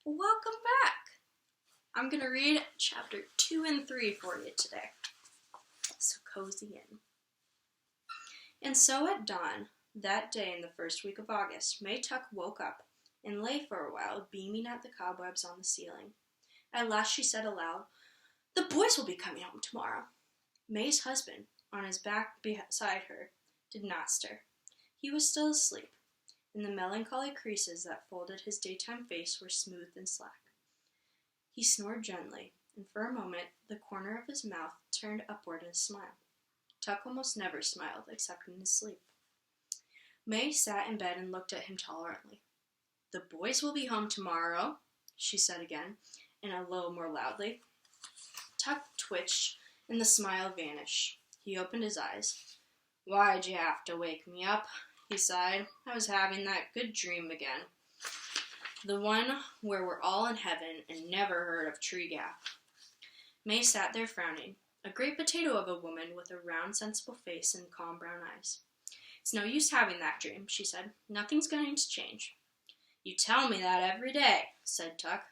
Welcome back. I'm going to read chapter 2 and 3 for you today. So cozy in. And so at dawn, that day in the first week of August, May Tuck woke up and lay for a while, beaming at the cobwebs on the ceiling. At last she said aloud, "The boys will be coming home tomorrow." May's husband, on his back beside her, did not stir. He was still asleep, and the melancholy creases that folded his daytime face were smooth and slack. He snored gently, and for a moment the corner of his mouth turned upward in a smile. Tuck almost never smiled, except in his sleep. May sat in bed and looked at him tolerantly. "The boys will be home tomorrow," she said again, and a little more loudly. Tuck twitched, and the smile vanished. He opened his eyes. "Why'd you have to wake me up?" he sighed. "I was having that good dream again. The one where we're all in heaven and never heard of Tree Gap." May sat there frowning, a great potato of a woman with a round, sensible face and calm brown eyes. "It's no use having that dream," she said. "Nothing's going to change." "You tell me that every day," said Tuck,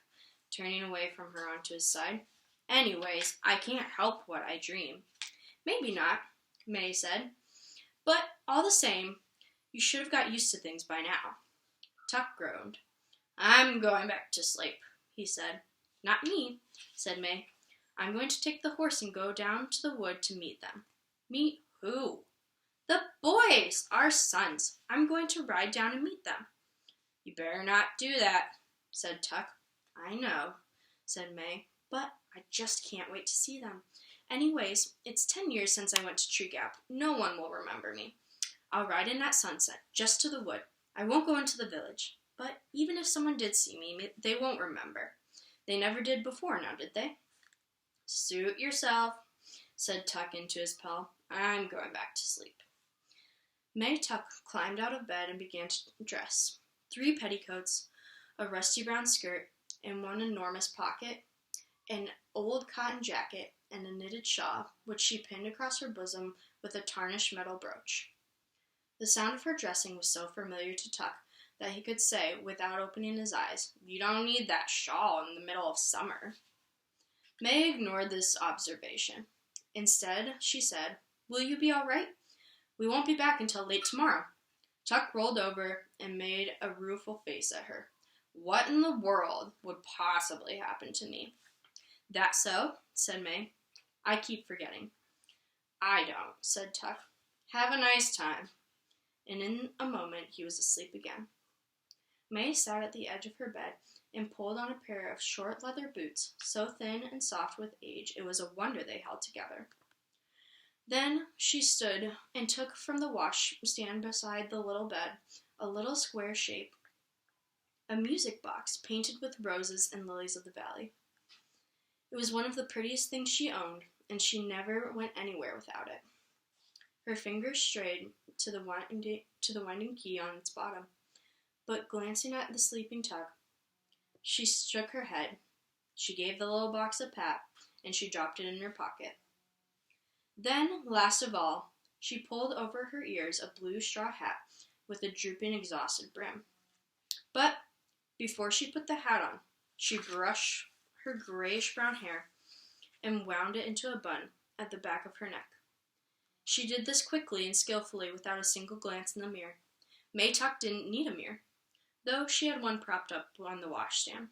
turning away from her onto his side. "Anyways, I can't help what I dream." "Maybe not," May said. "But all the same, you should have got used to things by now." Tuck groaned. "I'm going back to sleep," he said. "Not me," said May. "I'm going to take the horse and go down to the wood to meet them." "Meet who?" "The boys, our sons. I'm going to ride down and meet them." "You better not do that," said Tuck. "I know," said May, "but I just can't wait to see them. Anyways, it's 10 years since I went to Tree Gap. No one will remember me. I'll ride in at sunset, just to the wood. I won't go into the village. But even if someone did see me, they won't remember. They never did before, now did they?" "Suit yourself," said Tuck into his pail. "I'm going back to sleep." May Tuck climbed out of bed and began to dress. 3 petticoats, a rusty brown skirt, in one enormous pocket, an old cotton jacket, and a knitted shawl, which she pinned across her bosom with a tarnished metal brooch. The sound of her dressing was so familiar to Tuck that he could say, without opening his eyes, "You don't need that shawl in the middle of summer." May ignored this observation. Instead, she said, "Will you be all right? We won't be back until late tomorrow." Tuck rolled over and made a rueful face at her. "What in the world would possibly happen to me?" "That so?" said May. "I keep forgetting." "I don't," said Tuck. "Have a nice time." And in a moment he was asleep again. May sat at the edge of her bed and pulled on a pair of short leather boots, so thin and soft with age it was a wonder they held together. Then she stood and took from the washstand beside the little bed a little square shape, a music box painted with roses and lilies of the valley. It was one of the prettiest things she owned, and she never went anywhere without it. Her fingers strayed to the winding key on its bottom, but glancing at the sleeping Tuck, she shook her head. She gave the little box a pat, and she dropped it in her pocket. Then, last of all, she pulled over her ears a blue straw hat with a drooping, exhausted brim. But before she put the hat on, she brushed her grayish-brown hair and wound it into a bun at the back of her neck. She did this quickly and skillfully without a single glance in the mirror. May Tuck didn't need a mirror, though she had one propped up on the washstand.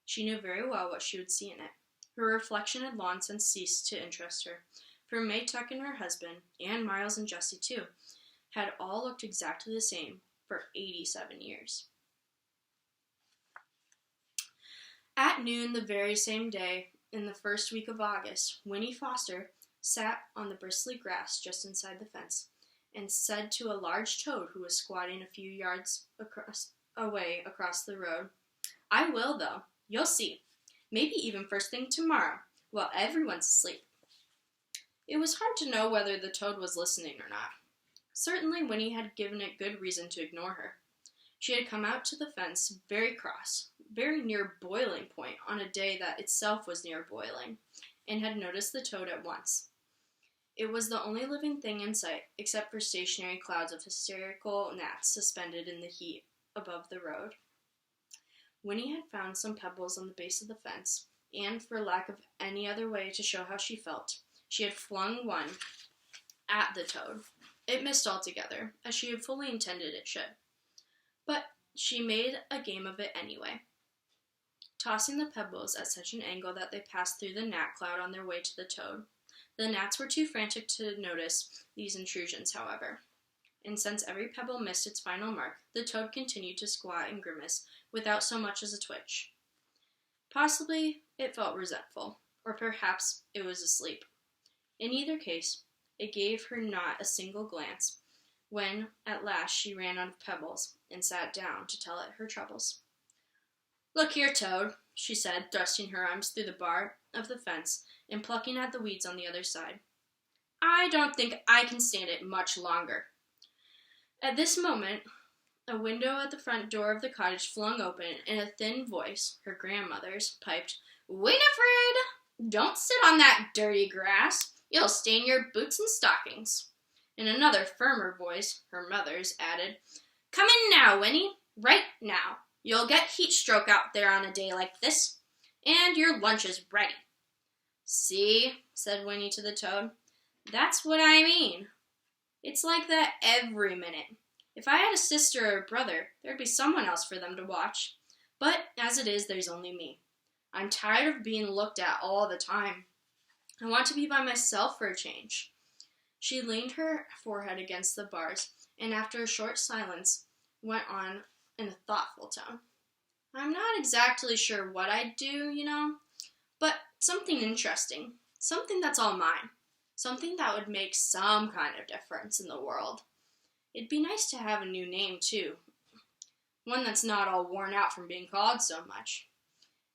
She knew very well what she would see in it. Her reflection had long since ceased to interest her, for May Tuck and her husband, and Miles and Jessie too, had all looked exactly the same for 87 years. At noon the very same day, in the first week of August, Winnie Foster sat on the bristly grass just inside the fence, and said to a large toad who was squatting a few yards away across the road, "I will, though. You'll see. Maybe even first thing tomorrow, while everyone's asleep." It was hard to know whether the toad was listening or not. Certainly Winnie had given it good reason to ignore her. She had come out to the fence very cross, very near boiling point on a day that itself was near boiling, and had noticed the toad at once. It was the only living thing in sight, except for stationary clouds of hysterical gnats suspended in the heat above the road. Winnie had found some pebbles on the base of the fence, and for lack of any other way to show how she felt, she had flung one at the toad. It missed altogether, as she had fully intended it should. But she made a game of it anyway, tossing the pebbles at such an angle that they passed through the gnat cloud on their way to the toad. The gnats were too frantic to notice these intrusions, however, and since every pebble missed its final mark, the toad continued to squat and grimace without so much as a twitch. Possibly it felt resentful, or perhaps it was asleep. In either case, it gave her not a single glance when, at last, she ran out of pebbles and sat down to tell it her troubles. "Look here, Toad," she said, thrusting her arms through the bar of the fence and plucking at the weeds on the other side. "I don't think I can stand it much longer." At this moment, a window at the front door of the cottage flung open, and a thin voice, her grandmother's, piped, "Winifred, don't sit on that dirty grass. You'll stain your boots and stockings." And another firmer voice, her mother's, added, "Come in now, Winnie, right now. You'll get heat stroke out there on a day like this, and your lunch is ready." "See," said Winnie to the toad, "that's what I mean. It's like that every minute. If I had a sister or a brother, there'd be someone else for them to watch. But as it is, there's only me. I'm tired of being looked at all the time. I want to be by myself for a change." She leaned her forehead against the bars, and after a short silence, went on in a thoughtful tone. "I'm not exactly sure what I'd do, but something interesting. Something that's all mine. Something that would make some kind of difference in the world. It'd be nice to have a new name, too. One that's not all worn out from being called so much.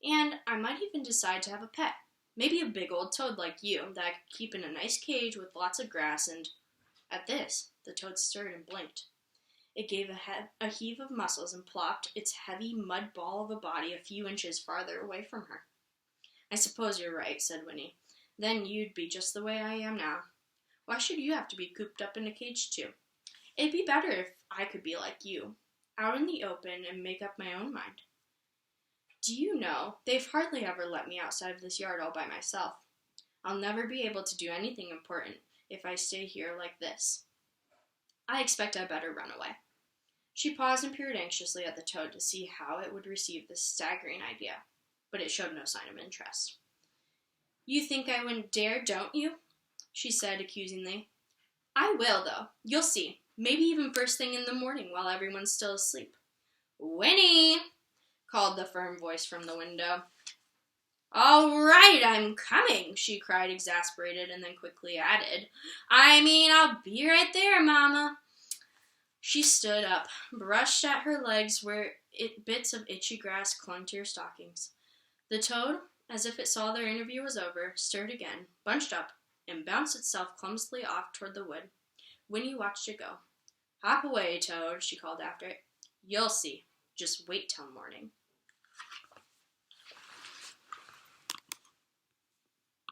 And I might even decide to have a pet. Maybe a big old toad like you that I could keep in a nice cage with lots of grass and..." At this, the toad stirred and blinked. It gave a heave of muscles and plopped its heavy mud ball of a body a few inches farther away from her. "I suppose you're right," said Winnie. "Then you'd be just the way I am now. Why should you have to be cooped up in a cage, too? It'd be better if I could be like you, out in the open and make up my own mind. Do you know, they've hardly ever let me outside of this yard all by myself. I'll never be able to do anything important if I stay here like this. I expect I better run away." She paused and peered anxiously at the toad to see how it would receive this staggering idea, but it showed no sign of interest. "You think I wouldn't dare, don't you?" she said accusingly. "I will, though. You'll see. Maybe even first thing in the morning while everyone's still asleep." "Winnie!" called the firm voice from the window. "All right, I'm coming," she cried, exasperated, and then quickly added, I'll be right there, Mama." She stood up, brushed at her legs where bits of itchy grass clung to her stockings. The toad, as if it saw their interview was over, stirred again, bunched up, and bounced itself clumsily off toward the wood. Winnie watched it go. "Hop away, Toad," she called after it. "You'll see. Just wait till morning."